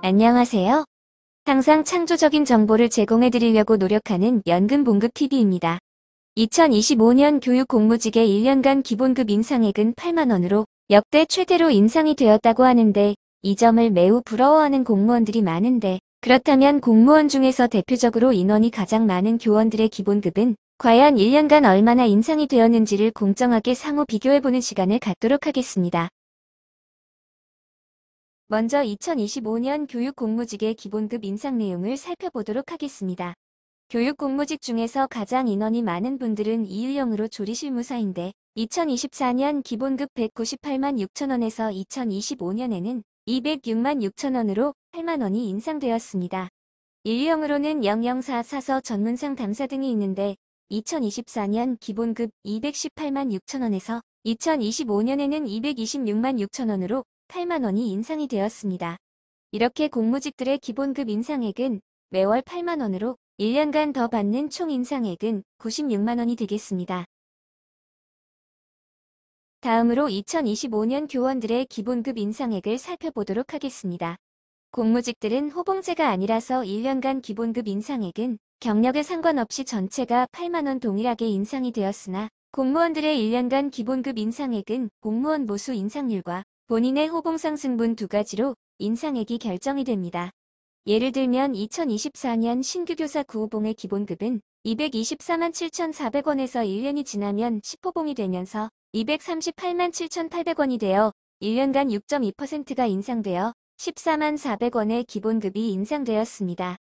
안녕하세요. 항상 창조적인 정보를 제공해 드리려고 노력하는 연금봉급TV입니다. 2025년 교육 공무직의 1년간 기본급 인상액은 8만 원으로 역대 최대로 인상이 되었다고 하는데 이 점을 매우 부러워하는 공무원들이 많은데 그렇다면 공무원 중에서 대표적으로 인원이 가장 많은 교원들의 기본급은 과연 1년간 얼마나 인상이 되었는지를 공정하게 상호 비교해보는 시간을 갖도록 하겠습니다. 먼저 2025년 교육 공무직의 기본급 인상 내용을 살펴보도록 하겠습니다. 교육 공무직 중에서 가장 인원이 많은 분들은 이유형으로 조리실무사인데 2024년 기본급 198만 6천 원에서 2025년에는 206만 6천 원으로 8만 원이 인상되었습니다. 인류형으로는 영영사, 사서, 전문상 담사 등이 있는데 2024년 기본급 218만 6천 원에서 2025년에는 226만 6천 원으로 8만 원이 인상이 되었습니다. 이렇게 공무직들의 기본급 인상액은 매월 8만 원으로 1년간 더 받는 총 인상액은 96만 원이 되겠습니다. 다음으로 2025년 교원들의 기본급 인상액을 살펴보도록 하겠습니다. 공무직들은 호봉제가 아니라서 1년간 기본급 인상액은 경력에 상관없이 전체가 8만 원 동일하게 인상이 되었으나 공무원들의 1년간 기본급 인상액은 공무원 보수 인상률과 본인의 호봉 상승분 두 가지로 인상액이 결정이 됩니다. 예를 들면 2024년 신규 교사 구호봉의 기본급은 224만 7,400원에서 1년이 지나면 10호봉이 되면서 238만 7,800원이 되어 1년간 6.2%가 인상되어 14만 400원의 기본급이 인상되었습니다.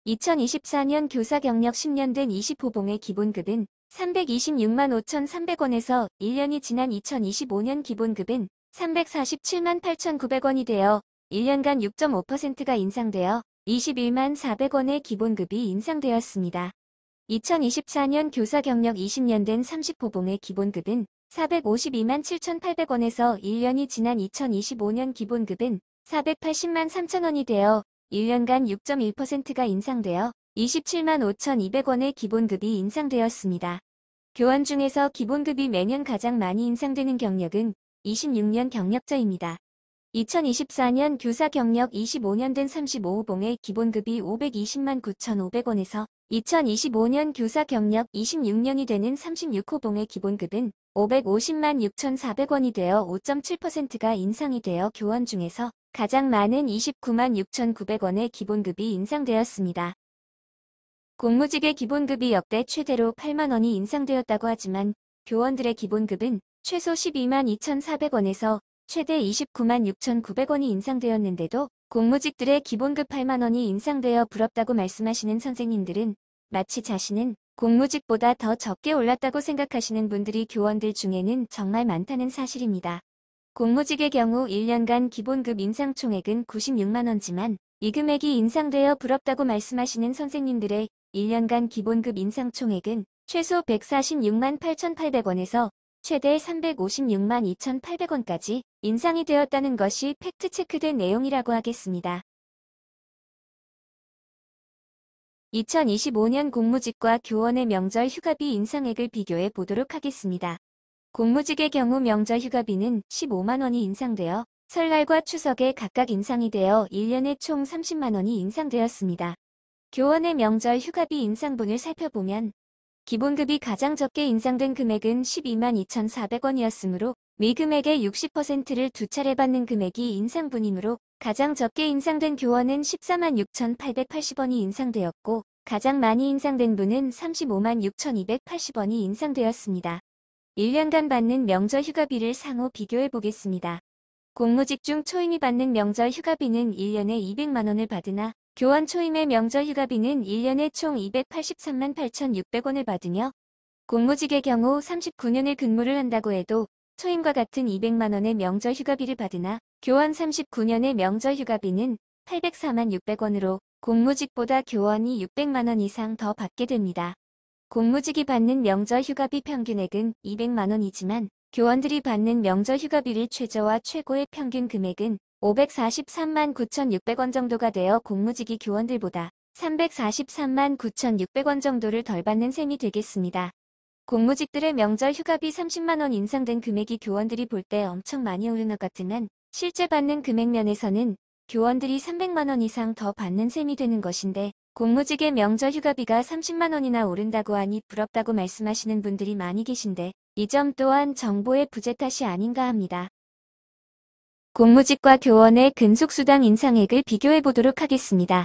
2024년 교사 경력 10년 된 20호봉의 기본급은 326만 5,300원에서 1년이 지난 2025년 기본급은 347만 8,900원이 되어 1년간 6.5%가 인상되어 21만 400원의 기본급이 인상되었습니다. 2024년 교사 경력 20년 된 30호봉의 기본급은 452만 7,800원에서 1년이 지난 2025년 기본급은 480만 3천원이 되어 1년간 6.1%가 인상되어 27만 5,200원의 기본급이 인상되었습니다. 교원 중에서 기본급이 매년 가장 많이 인상되는 경력은 26년 경력자입니다. 2024년 교사 경력 25년 된 35호봉의 기본급이 520만 9,500원에서 2025년 교사 경력 26년이 되는 36호봉의 기본급은 550만 6,400원이 되어 5.7%가 인상이 되어 교원 중에서 가장 많은 29만 6,900원의 기본급이 인상되었습니다. 공무직의 기본급이 역대 최대로 8만 원이 인상되었다고 하지만 교원들의 기본급은 최소 12만 2,400원에서 최대 29만 6,900원이 인상되었는데도 공무직들의 기본급 8만 원이 인상되어 부럽다고 말씀하시는 선생님들은 마치 자신은 공무직보다 더 적게 올랐다고 생각하시는 분들이 교원들 중에는 정말 많다는 사실입니다. 공무직의 경우 1년간 기본급 인상 총액은 96만 원지만 이 금액이 인상되어 부럽다고 말씀하시는 선생님들의 1년간 기본급 인상 총액은 최소 146만 8,800원에서 최대 356만 2,800원까지 인상이 되었다는 것이 팩트체크된 내용이라고 하겠습니다. 2025년 공무직과 교원의 명절 휴가비 인상액을 비교해 보도록 하겠습니다. 공무직의 경우 명절 휴가비는 15만 원이 인상되어 설날과 추석에 각각 인상이 되어 1년에 총 30만 원이 인상되었습니다. 교원의 명절 휴가비 인상분을 살펴보면 기본급이 가장 적게 인상된 금액은 12만 2,400원이었으므로 미 금액의 60%를 두 차례 받는 금액이 인상분이므로 가장 적게 인상된 교원은 14만 6,880원이 인상되었고 가장 많이 인상된 분은 35만 6,280원이 인상되었습니다. 1년간 받는 명절 휴가비를 상호 비교해 보겠습니다. 공무직 중 초임이 받는 명절 휴가비는 1년에 200만 원을 받으나 교원 초임의 명절 휴가비는 1년에 총 283만 8,600원을 받으며 공무직의 경우 39년을 근무를 한다고 해도 초임과 같은 200만 원의 명절 휴가비를 받으나 교원 39년의 명절 휴가비는 804만 600원으로 공무직보다 교원이 600만 원 이상 더 받게 됩니다. 공무직이 받는 명절 휴가비 평균액은 200만 원이지만 교원들이 받는 명절 휴가비를 최저와 최고의 평균 금액은 543만 9,600원 정도가 되어 공무직이 교원들보다 343만 9,600원 정도를 덜 받는 셈이 되겠습니다. 공무직들의 명절 휴가비 30만 원 인상된 금액이 교원들이 볼 때 엄청 많이 오른 것 같지만 실제 받는 금액 면에서는 교원들이 300만 원 이상 더 받는 셈이 되는 것인데 공무직의 명절 휴가비가 30만 원이나 오른다고 하니 부럽다고 말씀하시는 분들이 많이 계신데 이 점 또한 정보의 부재 탓이 아닌가 합니다. 공무직과 교원의 근속수당 인상액을 비교해 보도록 하겠습니다.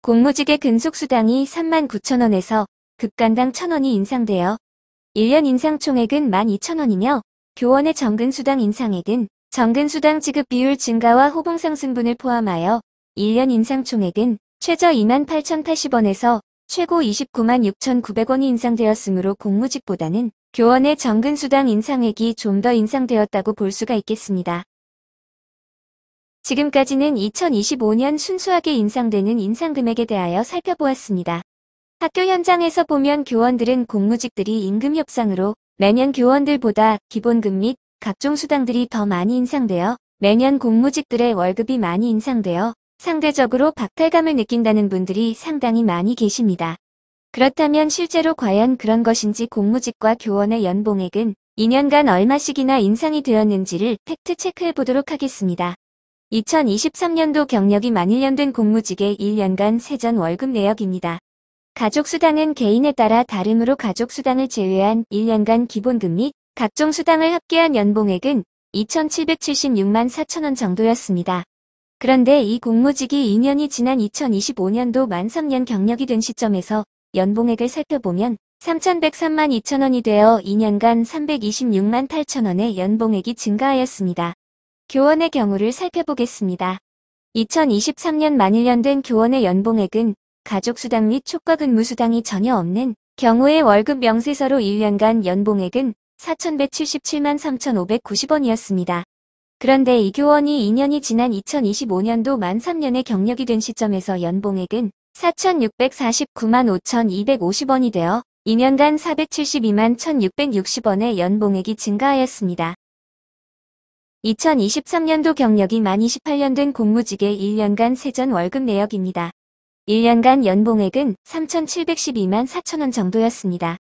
공무직의 근속수당이 39,000원에서 급간당 1,000원이 인상되어 1년 인상 총액은 12,000원이며 교원의 정근수당 인상액은 정근수당 지급 비율 증가와 호봉상승분을 포함하여 1년 인상 총액은 최저 28,080원에서 최고 296,900원이 인상되었으므로 공무직보다는 교원의 정근수당 인상액이 좀 더 인상되었다고 볼 수가 있겠습니다. 지금까지는 2025년 순수하게 인상되는 인상금액에 대하여 살펴보았습니다. 학교 현장에서 보면 교원들은 공무직들이 임금 협상으로 매년 교원들보다 기본급 및 각종 수당들이 더 많이 인상되어 매년 공무직들의 월급이 많이 인상되어 상대적으로 박탈감을 느낀다는 분들이 상당히 많이 계십니다. 그렇다면 실제로 과연 그런 것인지 공무직과 교원의 연봉액은 2년간 얼마씩이나 인상이 되었는지를 팩트 체크해 보도록 하겠습니다. 2023년도 경력이 만 1년 된 공무직의 1년간 세전 월급 내역입니다. 가족수당은 개인에 따라 다르므로 가족수당을 제외한 1년간 기본급 및 각종 수당을 합계한 연봉액은 2,776만 4천원 정도였습니다. 그런데 이 공무직이 2년이 지난 2025년도 만 3년 경력이 된 시점에서 연봉액을 살펴보면 3,103만 2천원이 되어 2년간 326만 8천원의 연봉액이 증가하였습니다. 교원의 경우를 살펴보겠습니다. 2023년 만 1년 된 교원의 연봉액은 가족수당 및 초과근무수당이 전혀 없는 경우의 월급 명세서로 1년간 연봉액은 4,177만 3,590원이었습니다. 그런데 이 교원이 2년이 지난 2025년도 만 3년의 경력이 된 시점에서 연봉액은 4,649만 5,250원이 되어 2년간 472만 1,660원의 연봉액이 증가하였습니다. 2023년도 경력이 만 28년 된 공무직의 1년간 세전 월급 내역입니다. 1년간 연봉액은 3,712만 4천원 정도였습니다.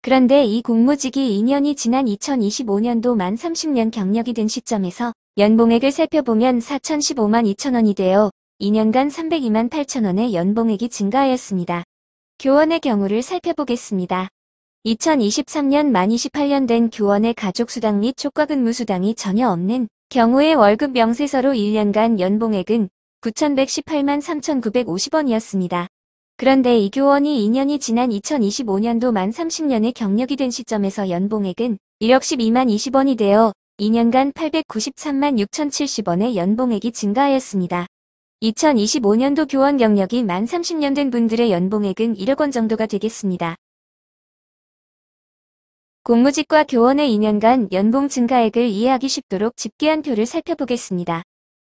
그런데 이 공무직이 2년이 지난 2025년도 만 30년 경력이 된 시점에서 연봉액을 살펴보면 4,015만 2천원이 되어 2년간 302만 8천원의 연봉액이 증가하였습니다. 교원의 경우를 살펴보겠습니다. 2023년 만 28년 된 교원의 가족수당 및 초과근무수당이 전혀 없는 경우의 월급 명세서로 1년간 연봉액은 9,118만 3,950원이었습니다. 그런데 이 교원이 2년이 지난 2025년도 만 30년의 경력이 된 시점에서 연봉액은 1억 12만 20원이 되어 2년간 893만 6,070원의 연봉액이 증가하였습니다. 2025년도 교원 경력이 만 30년 된 분들의 연봉액은 1억 원 정도가 되겠습니다. 공무직과 교원의 2년간 연봉 증가액을 이해하기 쉽도록 집계한 표를 살펴보겠습니다.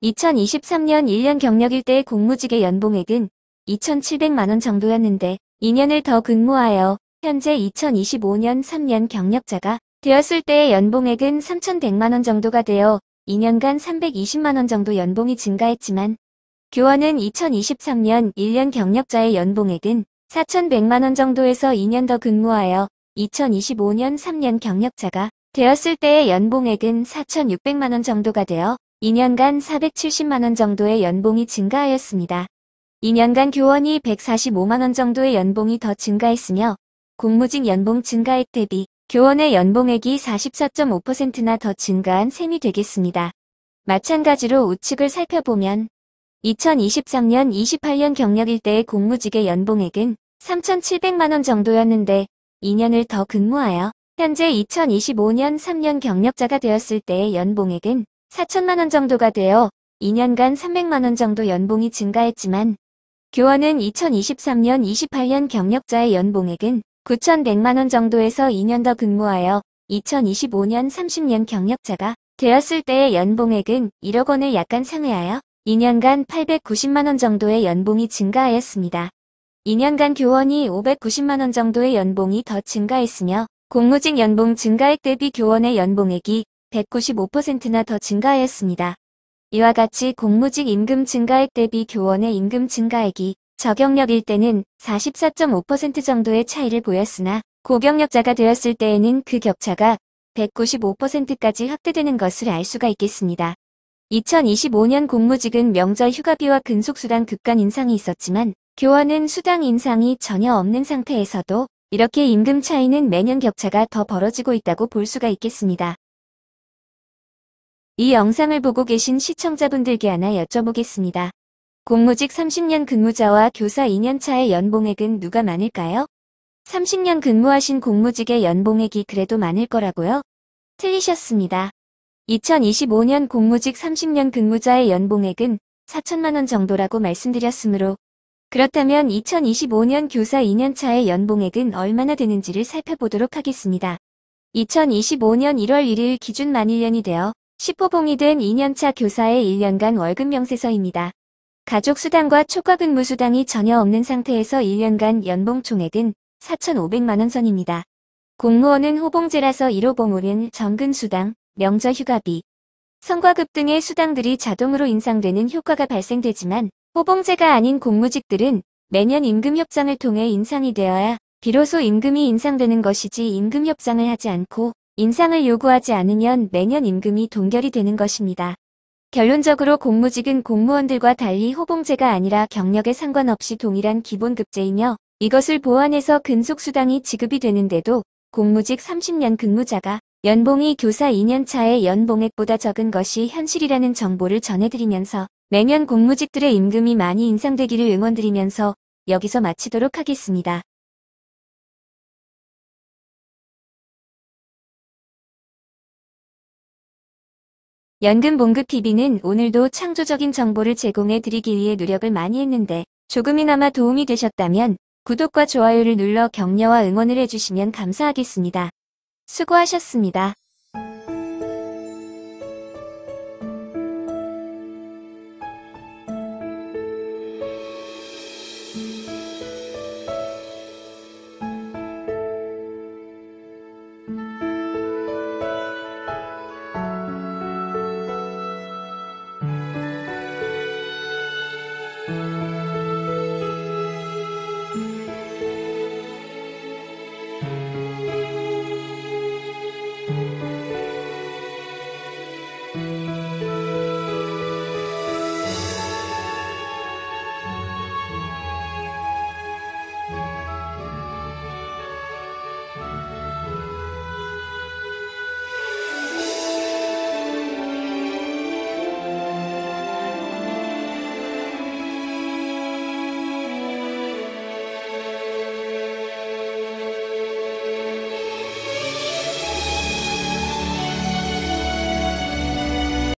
2023년 1년 경력일 때의 공무직의 연봉액은 2,700만원 정도였는데 2년을 더 근무하여 현재 2025년 3년 경력자가 되었을 때의 연봉액은 3,100만원 정도가 되어 2년간 320만원 정도 연봉이 증가했지만 교원은 2023년 1년 경력자의 연봉액은 4,100만원 정도에서 2년 더 근무하여 2025년 3년 경력자가 되었을 때의 연봉액은 4,600만원 정도가 되어 2년간 470만원 정도의 연봉이 증가하였습니다. 2년간 교원이 145만원 정도의 연봉이 더 증가했으며 공무직 연봉 증가액 대비 교원의 연봉액이 44.5%나 더 증가한 셈이 되겠습니다. 마찬가지로 우측을 살펴보면 2023년 28년 경력일 때의 공무직의 연봉액은 3,700만원 정도였는데 2년을 더 근무하여 현재 2025년 3년 경력자가 되었을 때의 연봉액은 4천만원 정도가 되어 2년간 300만원 정도 연봉이 증가했지만 교원은 2023년 28년 경력자의 연봉액은 9,100만원 정도에서 2년 더 근무하여 2025년 30년 경력자가 되었을 때의 연봉액은 1억 원을 약간 상회하여 2년간 890만원 정도의 연봉이 증가하였습니다. 2년간 교원이 590만원 정도의 연봉이 더 증가했으며 공무직 연봉 증가액 대비 교원의 연봉액이 195%나 더 증가하였습니다. 이와 같이 공무직 임금 증가액 대비 교원의 임금 증가액이 저경력일 때는 44.5% 정도의 차이를 보였으나 고경력자가 되었을 때에는 그 격차가 195%까지 확대되는 것을 알 수가 있겠습니다. 2025년 공무직은 명절 휴가비와 근속수당 급간 인상이 있었지만 교원은 수당 인상이 전혀 없는 상태에서도 이렇게 임금 차이는 매년 격차가 더 벌어지고 있다고 볼 수가 있겠습니다. 이 영상을 보고 계신 시청자분들께 하나 여쭤보겠습니다. 공무직 30년 근무자와 교사 2년 차의 연봉액은 누가 많을까요? 30년 근무하신 공무직의 연봉액이 그래도 많을 거라고요? 틀리셨습니다. 2025년 공무직 30년 근무자의 연봉액은 4천만 원 정도라고 말씀드렸으므로 그렇다면 2025년 교사 2년 차의 연봉액은 얼마나 되는지를 살펴보도록 하겠습니다. 2025년 1월 1일 기준 만 1년이 되어 10호봉이 된 2년차 교사의 1년간 월급 명세서입니다. 가족수당과 초과근무수당이 전혀 없는 상태에서 1년간 연봉 총액은 4,500만 원 선입니다. 공무원은 호봉제라서 1호봉은 정근수당, 명절휴가비, 성과급 등의 수당들이 자동으로 인상되는 효과가 발생되지만 호봉제가 아닌 공무직들은 매년 임금협상을 통해 인상이 되어야 비로소 임금이 인상되는 것이지 임금협상을 하지 않고 인상을 요구하지 않으면 매년 임금이 동결이 되는 것입니다. 결론적으로 공무직은 공무원들과 달리 호봉제가 아니라 경력에 상관없이 동일한 기본급제이며 이것을 보완해서 근속수당이 지급이 되는데도 공무직 30년 근무자가 연봉이 교사 2년 차의 연봉액보다 적은 것이 현실이라는 정보를 전해드리면서 매년 공무직들의 임금이 많이 인상되기를 응원드리면서 여기서 마치도록 하겠습니다. 연금봉급TV는 오늘도 창조적인 정보를 제공해 드리기 위해 노력을 많이 했는데 조금이나마 도움이 되셨다면 구독과 좋아요를 눌러 격려와 응원을 해주시면 감사하겠습니다. 수고하셨습니다.